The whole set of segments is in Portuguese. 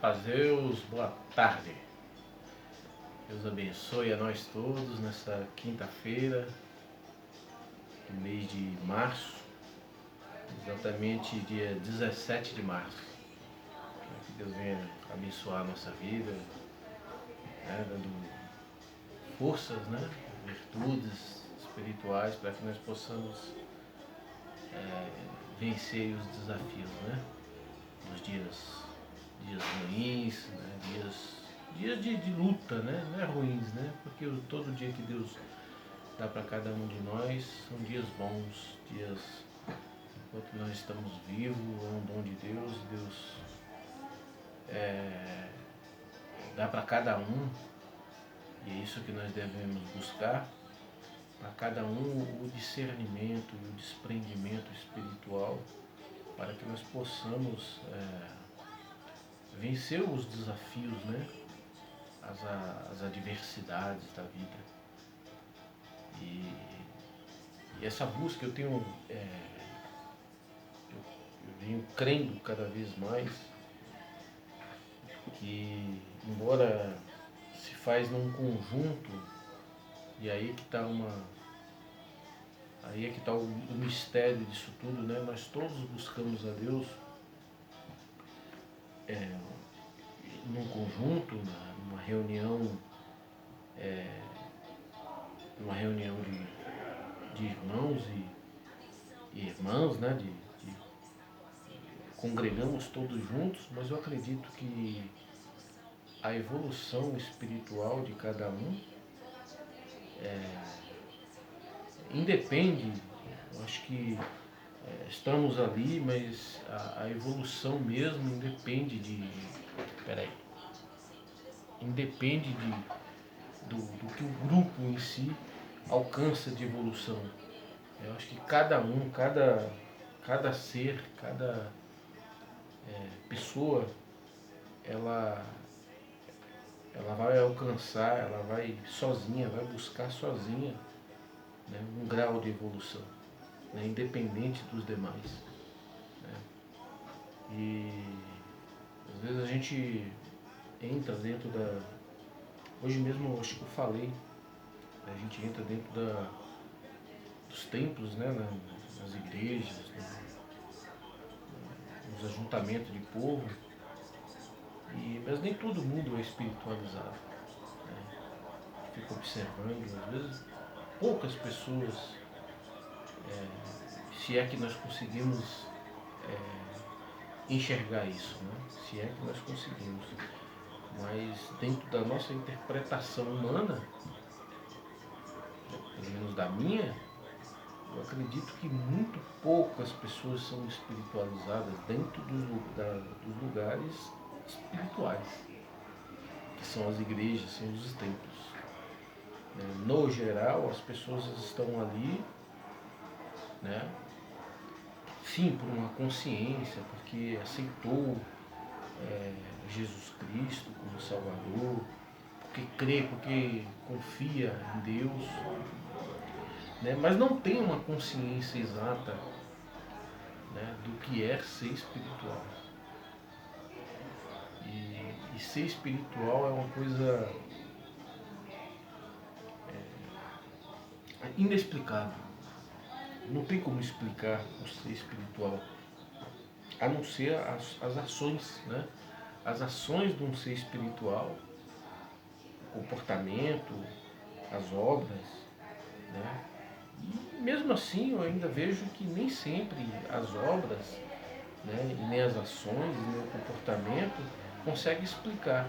Paz Deus, boa tarde. Deus abençoe a nós todos nessa quinta-feira do mês de março, exatamente dia 17 de março. Que Deus venha abençoar a nossa vida, né, dando forças, né, virtudes espirituais para que nós possamos vencer os desafios, né, dos dias ruins, né, dias de luta, né? Não é ruins, né? Porque todo dia que Deus dá para cada um de nós são dias bons, dias enquanto nós estamos vivos, é um dom de Deus, Deus dá para cada um, e é isso que nós devemos buscar, para cada um o discernimento e o desprendimento espiritual, para que nós possamos vencer os desafios, né? As adversidades da vida. E essa busca eu venho crendo cada vez mais que, embora se faz num conjunto, e aí que está o mistério disso tudo, né? Nós todos buscamos a Deus num conjunto, numa reunião de irmãos e irmãs, né? Congregamos todos juntos, mas eu acredito que a evolução espiritual de cada um independe, eu acho que estamos ali, mas a evolução mesmo independe do que o grupo em si alcança de evolução. Eu acho que cada um, cada ser, cada pessoa, ela vai alcançar, ela vai sozinha, vai buscar sozinha, né, um grau de evolução, né, independente dos demais. Né? E às vezes a gente entra dentro da... Hoje mesmo acho que eu falei, a gente entra dentro dos templos, né, nas igrejas, nos ajuntamentos de povo, mas nem todo mundo é espiritualizado. Né? Fico observando, às vezes poucas pessoas, se é que nós conseguimos enxergar isso, né? Se é que nós conseguimos. Mas dentro da nossa interpretação humana, pelo menos da minha, eu acredito que muito poucas pessoas são espiritualizadas dentro dos lugares espirituais, que são as igrejas, são os templos. No geral, as pessoas estão ali, né? Sim, por uma consciência, porque aceitou Jesus Cristo como Salvador, porque crê, porque confia em Deus, né? Mas não tem uma consciência exata, né, do que é ser espiritual. E ser espiritual é uma coisa inexplicável. Não tem como explicar o ser espiritual, a não ser as ações, né? As ações de um ser espiritual, o comportamento, as obras, né? E mesmo assim eu ainda vejo que nem sempre as obras, né, e nem as ações, nem o comportamento consegue explicar.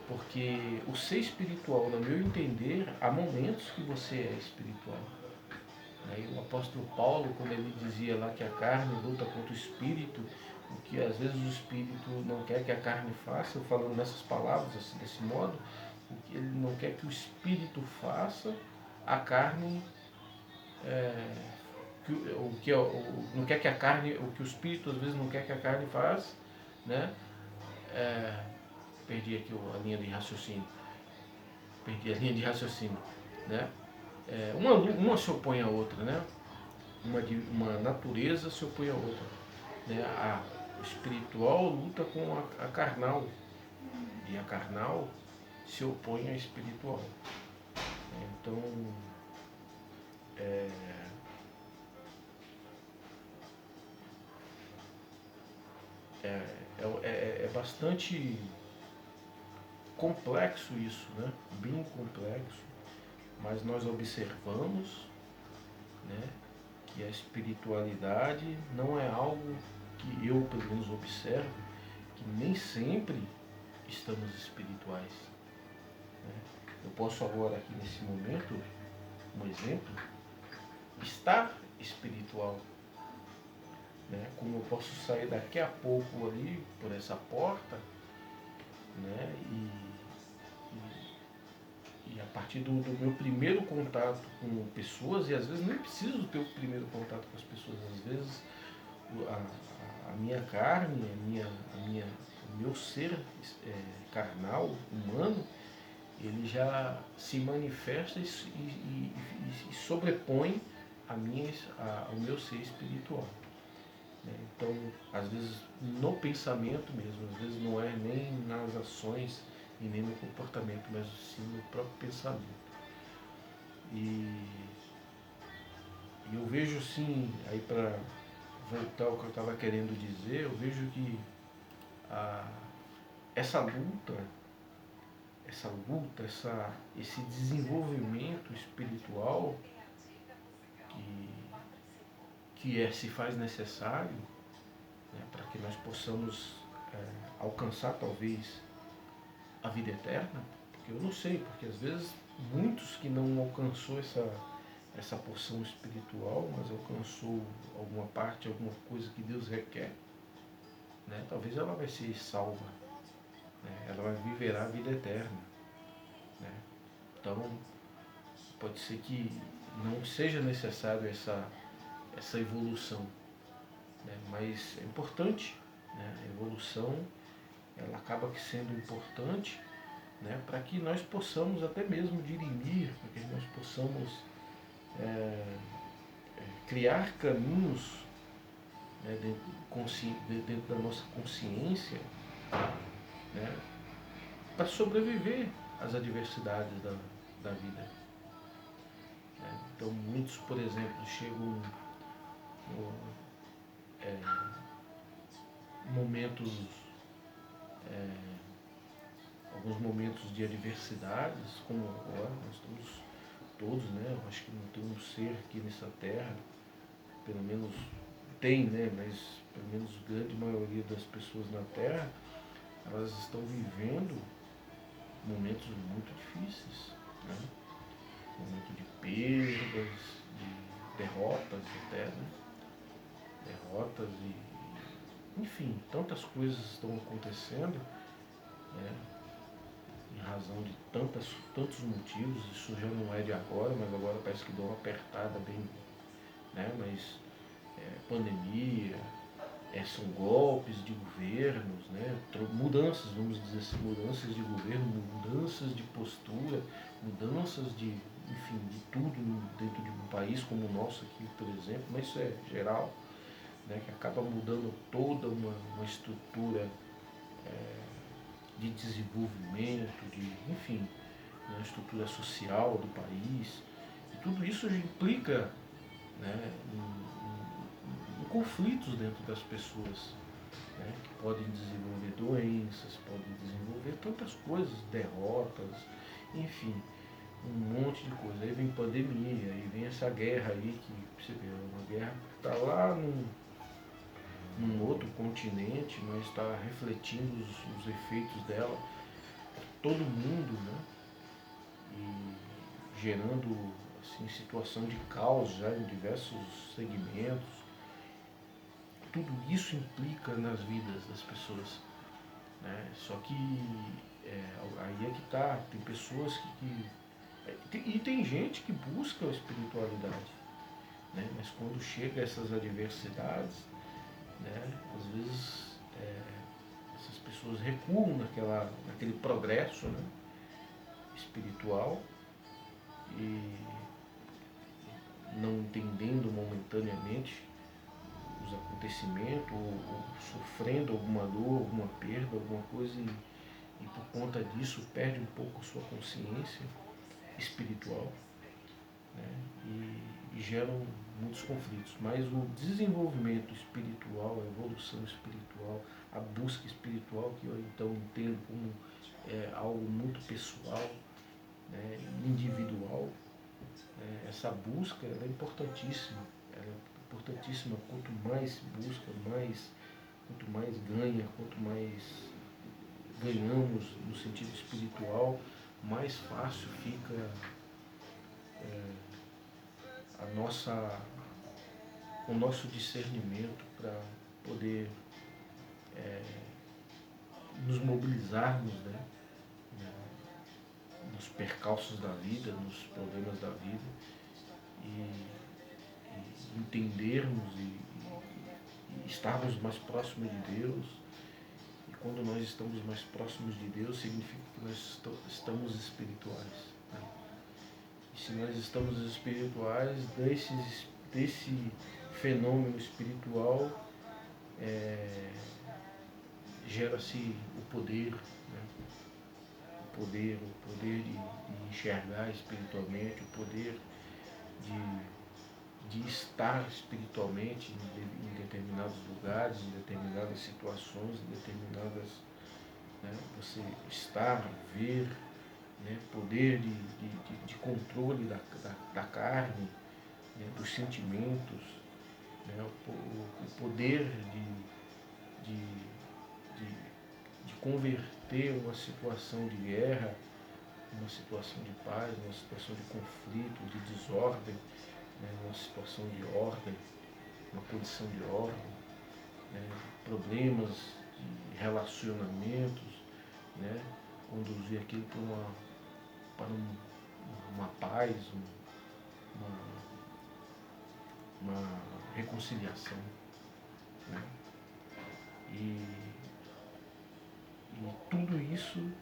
Porque o ser espiritual, no meu entender, há momentos que você é espiritual. E o apóstolo Paulo, quando ele dizia lá que a carne luta contra o espírito, o que às vezes o espírito não quer que a carne faça, eu falando nessas palavras, assim, desse modo, o que ele não quer que o espírito faça, a carne não quer que a carne, o que o espírito às vezes não quer que a carne faça, né? Perdi aqui a linha de raciocínio, né? Uma se opõe à outra, né? Uma natureza se opõe à outra, né? O espiritual luta com a carnal, e a carnal se opõe à espiritual. Então, é bastante complexo isso, né? Bem complexo, mas nós observamos, né, que a espiritualidade não é algo que eu, pelo menos, observo, que nem sempre estamos espirituais. Né? Eu posso agora, aqui nesse momento, um exemplo, estar espiritual. Né? Como eu posso sair daqui a pouco ali, por essa porta, né? E a partir do meu primeiro contato com pessoas, e às vezes nem preciso ter o primeiro contato com as pessoas, às vezes a minha carne, o meu ser carnal, humano, ele já se manifesta e sobrepõe ao meu ser espiritual. Né? Então, às vezes, no pensamento mesmo, às vezes não é nem nas ações e nem no comportamento, mas sim no próprio pensamento. E eu vejo sim, aí para voltar ao que eu estava querendo dizer, eu vejo que a, essa luta, esse desenvolvimento espiritual se faz necessário, né, para que nós possamos alcançar talvez a vida eterna, porque eu não sei, porque às vezes muitos que não alcançou essa porção espiritual, mas alcançou alguma parte, alguma coisa que Deus requer, né, talvez ela vai ser salva, né, ela vai viver a vida eterna. Né? Então, pode ser que não seja necessário essa evolução, né? Mas é importante, né? A evolução ela acaba sendo importante, né? Para que nós possamos até mesmo dirimir, para que nós possamos criar caminhos, né? Dentro da nossa consciência, né? Para sobreviver às adversidades da vida. Né? Então muitos, por exemplo, chegam momentos, alguns momentos de adversidades, como agora nós estamos todos, né? Eu acho que não tem um ser aqui nessa terra, pelo menos tem, né? Mas pelo menos a grande maioria das pessoas na terra, elas estão vivendo momentos muito difíceis, né? Momento de perdas, de derrotas até, né? Derrotas enfim, tantas coisas estão acontecendo, né? Em razão de tantos motivos. Isso já não é de agora, mas agora parece que deu uma apertada bem, né? Mas pandemia, são golpes de governos, né? Mudanças, vamos dizer assim, mudanças de governo, mudanças de postura, mudanças enfim, de tudo dentro de um país como o nosso aqui, por exemplo, mas isso é geral, né? Que acaba mudando toda uma estrutura de desenvolvimento, enfim, uma estrutura social do país. E tudo isso implica, né, em conflitos dentro das pessoas, né, que podem desenvolver doenças, podem desenvolver tantas coisas, derrotas, enfim, um monte de coisa. Aí vem pandemia, aí vem essa guerra aí, que você vê, uma guerra que está lá num outro continente, mas está refletindo os efeitos dela todo mundo, né? E gerando assim, situação de caos já em diversos segmentos. Tudo isso implica nas vidas das pessoas, né? Só que aí é que tá, tem pessoas e tem gente que busca a espiritualidade, né? Mas quando chega essas adversidades, né? Às vezes essas pessoas recuam naquele progresso, né? Espiritual e não entendendo momentaneamente os acontecimentos ou sofrendo alguma dor, alguma perda, alguma coisa e por conta disso perde um pouco a sua consciência espiritual, né? E geram muitos conflitos. Mas o desenvolvimento espiritual, a evolução espiritual, a busca espiritual, que eu então entendo como algo muito pessoal, né, individual, essa busca ela é importantíssima. Ela é importantíssima. Quanto mais busca, quanto mais ganha, quanto mais ganhamos no sentido espiritual, mais fácil fica a nossa, o nosso discernimento para poder nos mobilizarmos, né, nos percalços da vida, nos problemas da vida e entendermos e estarmos mais próximos de Deus. E quando nós estamos mais próximos de Deus, significa que nós estamos espirituais, né? E se nós estamos espirituais, desse fenômeno espiritual gera-se o poder, né? O poder de enxergar espiritualmente, o poder de estar espiritualmente em determinados lugares, em determinadas situações, em determinadas, né, você estar, ver, né, poder de controle da carne, né, dos sentimentos, né, o poder de, de converter uma situação de guerra, uma situação de paz, uma situação de conflito, de desordem, né, uma situação de ordem, uma condição de ordem, né, problemas de relacionamentos, né, conduzir aquilo para uma paz, uma reconciliação, né? E tudo isso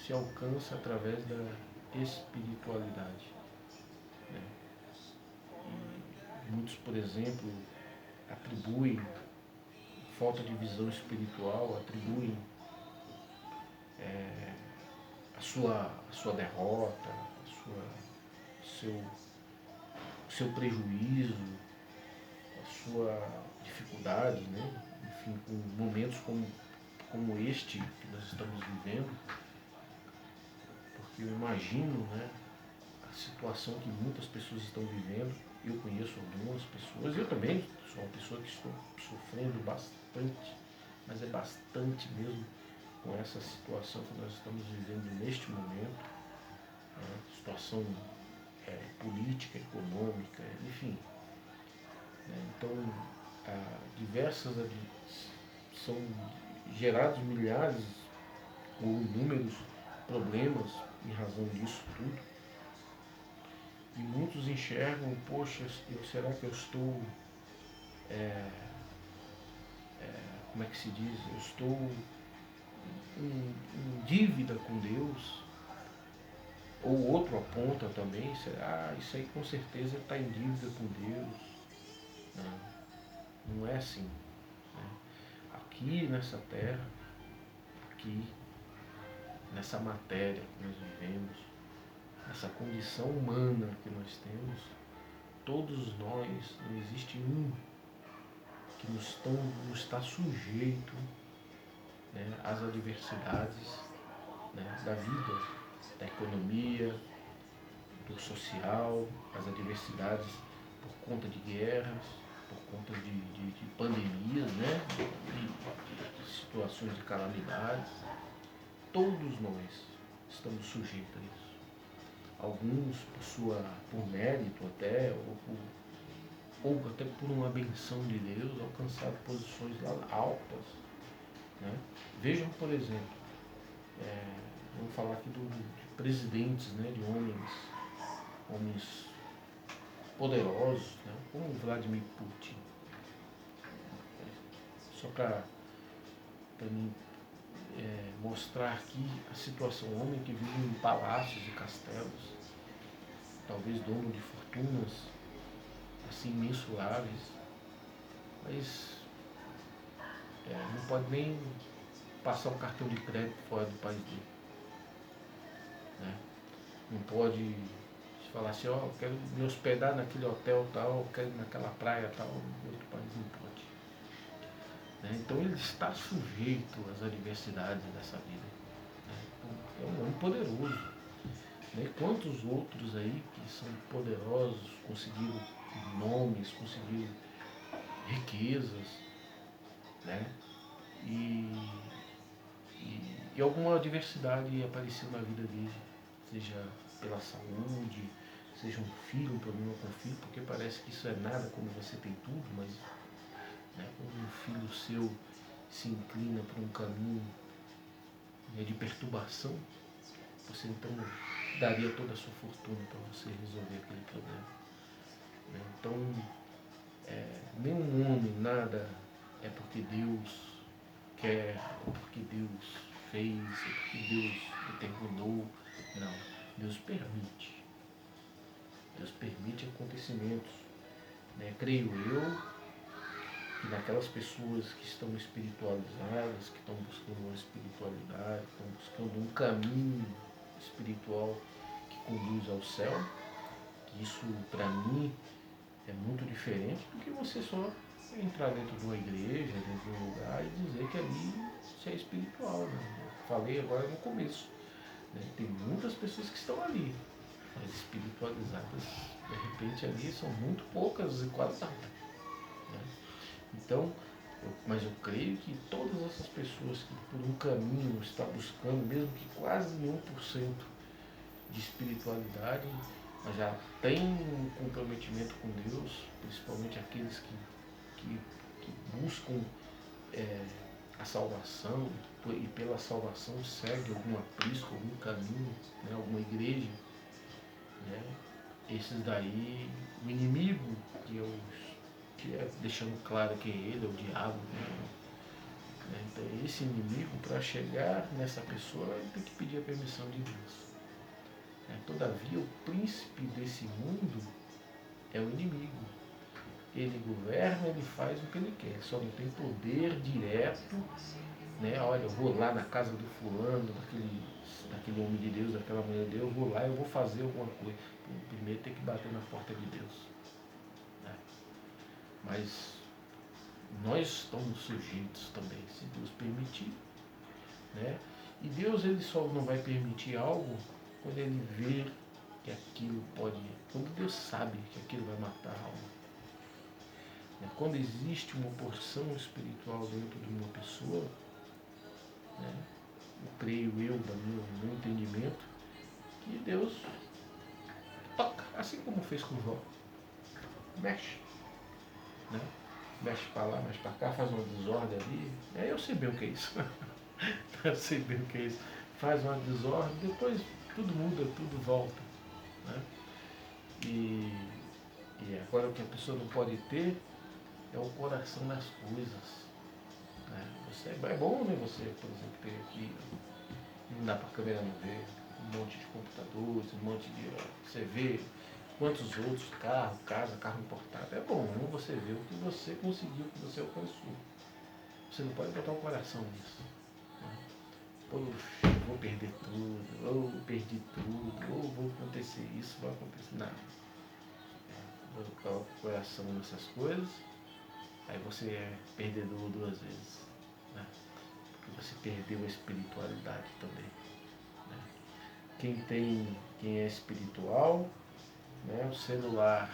se alcança através da espiritualidade, né? E muitos, por exemplo, atribuem falta de visão espiritual, atribuem a sua derrota, seu prejuízo, a sua dificuldade, né? Enfim, com momentos como este que nós estamos vivendo, porque eu imagino, né, a situação que muitas pessoas estão vivendo. Eu conheço algumas pessoas, eu também sou uma pessoa que estou sofrendo bastante, mas é bastante mesmo, com essa situação que nós estamos vivendo neste momento, né, situação política, econômica, enfim, né, então diversas são gerados milhares ou inúmeros problemas em razão disso tudo. E muitos enxergam, poxa, será que eu estou, como é que se diz, eu estou em dívida com Deus? Ou outro aponta também, isso aí com certeza está em dívida com Deus. Não, não é assim, né? Aqui nessa terra, aqui nessa matéria que nós vivemos, nessa condição humana que nós temos, todos nós, não existe um que não está sujeito, né, às adversidades, né, da vida, da economia, do social, as adversidades por conta de guerras, por conta de pandemias, né, de situações de calamidades. Todos nós estamos sujeitos a isso. Alguns por mérito até, ou até por uma benção de Deus, alcançaram posições lá altas, né? Vejam, por exemplo, vamos falar aqui de presidentes, né, de homens poderosos, né, como Vladimir Putin. Só para mim mostrar aqui a situação, um homem que vive em palácios e castelos, talvez dono de fortunas assim mensuráveis, mas não pode nem passar um cartão de crédito fora do país dele. Né? Não pode falar assim, eu quero me hospedar naquele hotel tal, eu quero ir naquela praia tal, em outro país não pode. Né? Então ele está sujeito às adversidades dessa vida. Né? É um homem poderoso. Né? Quantos outros aí que são poderosos, conseguiram nomes, conseguiram riquezas, né? E alguma adversidade apareceu na vida dele, seja pela saúde, seja um filho, um problema com o filho, porque parece que isso é nada quando você tem tudo, mas né, quando um filho seu se inclina para um caminho, né, de perturbação, você então daria toda a sua fortuna para você resolver aquele problema. Né? Então, nenhum homem, nada é porque Deus quer, ou porque Deus fez, ou porque Deus determinou. Não, Deus permite. Deus permite acontecimentos. Né? Creio eu que naquelas pessoas que estão espiritualizadas, que estão buscando uma espiritualidade, que estão buscando um caminho espiritual que conduz ao céu, que isso para mim é muito diferente do que você só entrar dentro de uma igreja, dentro de um lugar e dizer que ali você é espiritual. Né? Eu falei agora no começo. Né? Tem muitas pessoas que estão ali, mas espiritualizadas, de repente ali são muito poucas e quase nada. Né? Então, mas eu creio que todas essas pessoas que por um caminho estão buscando, mesmo que quase 1% de espiritualidade, mas já tem um comprometimento com Deus, principalmente aqueles que buscam a salvação e pela salvação segue algum aprisco, algum caminho, né, alguma igreja. Né? Esses daí, o inimigo, que é deixando claro quem é ele, é o diabo. Né? Então esse inimigo, para chegar nessa pessoa, ele tem que pedir a permissão de Deus. Todavia, o príncipe desse mundo é o inimigo. Ele governa, ele faz o que ele quer, só não tem poder direto. Né? Olha, eu vou lá na casa do fulano, daquele homem de Deus, daquela mulher de Deus, eu vou lá e eu vou fazer alguma coisa. Primeiro tem que bater na porta de Deus. Né? Mas nós estamos sujeitos também, se Deus permitir. Né? E Deus ele só não vai permitir algo quando ele vê que aquilo pode, quando Deus sabe que aquilo vai matar a alma. Né? Quando existe uma porção espiritual dentro de uma pessoa, né? Eu creio eu, do meu entendimento, que Deus toca, assim como fez com Jó, mexe. Né? Mexe para lá, mexe para cá, faz uma desordem ali. Eu sei bem o que é isso. Eu sei bem o que é isso. Faz uma desordem, depois tudo muda, tudo volta. Né? E agora o que a pessoa não pode ter é o coração nas coisas. Né? É bom, né, você, por exemplo, ter aqui, não dá para a câmera não ver, um monte de computadores, um monte de. Você vê quantos outros, carro importado. É bom você ver o que você conseguiu, o que você alcançou. Você não pode botar o coração nisso. Né? Poxa, eu vou perder tudo, ou perdi tudo, ou vou acontecer isso, vai acontecer nada. Vou colocar o coração nessas coisas, aí você é perdedor duas vezes. Né? Porque você perdeu a espiritualidade também. Né? Quem é espiritual, né, o celular,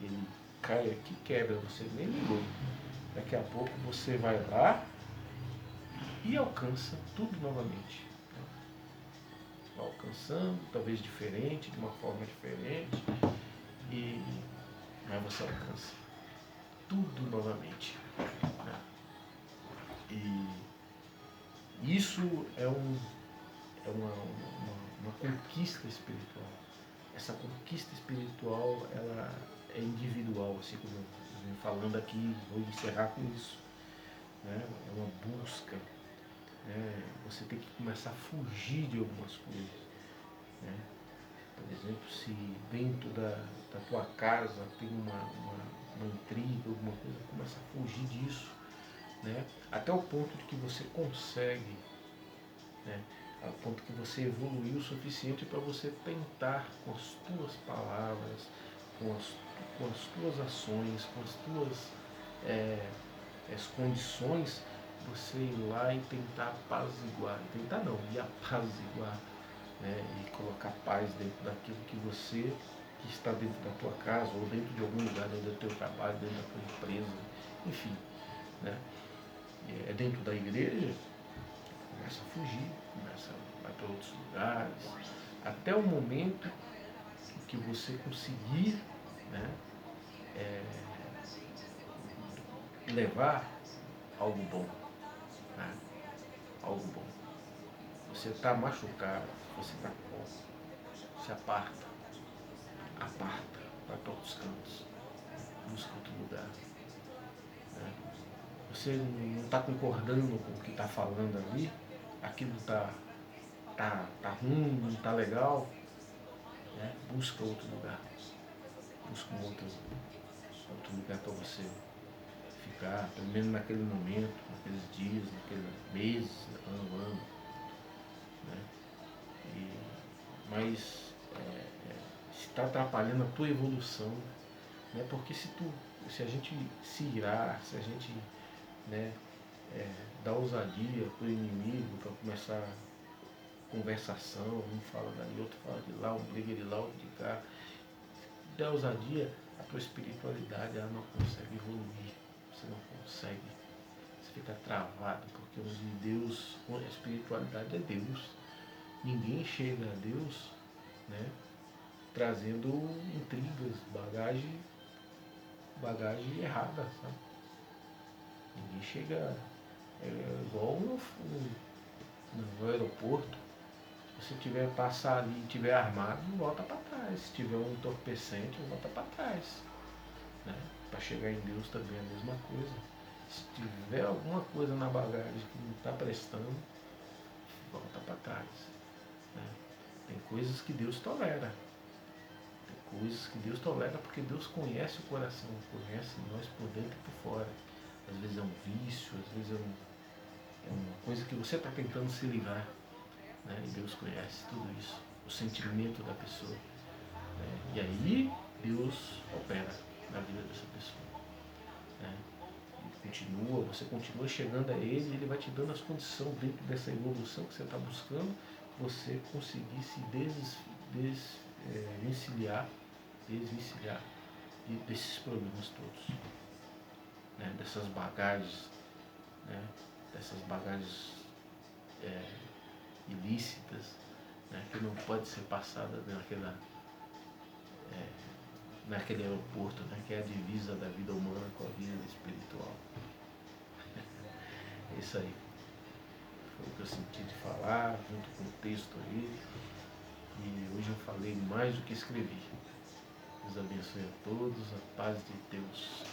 ele cai aqui, quebra, você nem ligou. Daqui a pouco você vai lá e alcança tudo novamente. Vai alcançando, talvez diferente, de uma forma diferente, mas você alcança tudo novamente. Né? E isso é uma conquista espiritual. Essa conquista espiritual, ela é individual, assim como eu venho falando aqui, vou encerrar com isso. Né? É uma busca. Né? Você tem que começar a fugir de algumas coisas. Né? Por exemplo, se dentro da tua casa tem uma intriga, alguma coisa, começa a fugir disso. né? Até o ponto de que você consegue, né? Ao ponto que você evoluiu o suficiente para você tentar com as tuas palavras, com as tuas ações, com as tuas as condições, você ir lá e tentar apaziguar, tentar não, e apaziguar, né? E colocar paz dentro daquilo que você, que está dentro da tua casa, ou dentro de algum lugar, dentro do teu trabalho, dentro da tua empresa, enfim, né? É dentro da igreja, começa a fugir, começa a vai para outros lugares, até o momento que você conseguir, né, levar algo bom, né, algo bom. Você está machucado, você está com, se aparta, vai para outros cantos, busca outro lugar. Né? Você não está concordando com o que está falando ali, aquilo tá ruim, não está legal, né? Busca outro lugar, busca outro lugar para você ficar, pelo menos naquele momento, naqueles dias, naqueles meses, ano, né? Mas se está atrapalhando a tua evolução, né? Porque se a gente se irar, se a gente, né, dar ousadia para o inimigo, para começar conversação, um fala dali, outro fala de lá, um briga de lá, outro de cá, der ousadia, a tua espiritualidade ela não consegue evoluir, você não consegue, você fica travado, porque onde Deus, a espiritualidade é Deus, ninguém chega a Deus, né, trazendo intrigas, bagagem errada, sabe? Ninguém chega, igual no aeroporto, se tiver passar ali e tiver armado, volta para trás. Se tiver um entorpecente, volta para trás. Né? Para chegar em Deus também é a mesma coisa. Se tiver alguma coisa na bagagem que não está prestando, volta para trás. Né? Tem coisas que Deus tolera. Tem coisas que Deus tolera porque Deus conhece o coração, conhece nós por dentro e por fora. Às vezes é um vício, às vezes é uma coisa que você está tentando se livrar. Né? E Deus conhece tudo isso, o sentimento da pessoa. Né? E aí Deus opera na vida dessa pessoa. Né? Você continua chegando a Ele, Ele vai te dando as condições dentro dessa evolução que você está buscando, você conseguir se desvencilhar desses problemas todos, né? Dessas bagagens, né? Dessas bagagens ilícitas, né? Que não pode ser passada naquele aeroporto, né? Que é a divisa da vida humana com a vida espiritual. É isso aí. Foi o que eu senti de falar, junto com o texto aí. E hoje eu falei mais do que escrevi. Deus abençoe a todos, a paz de Deus.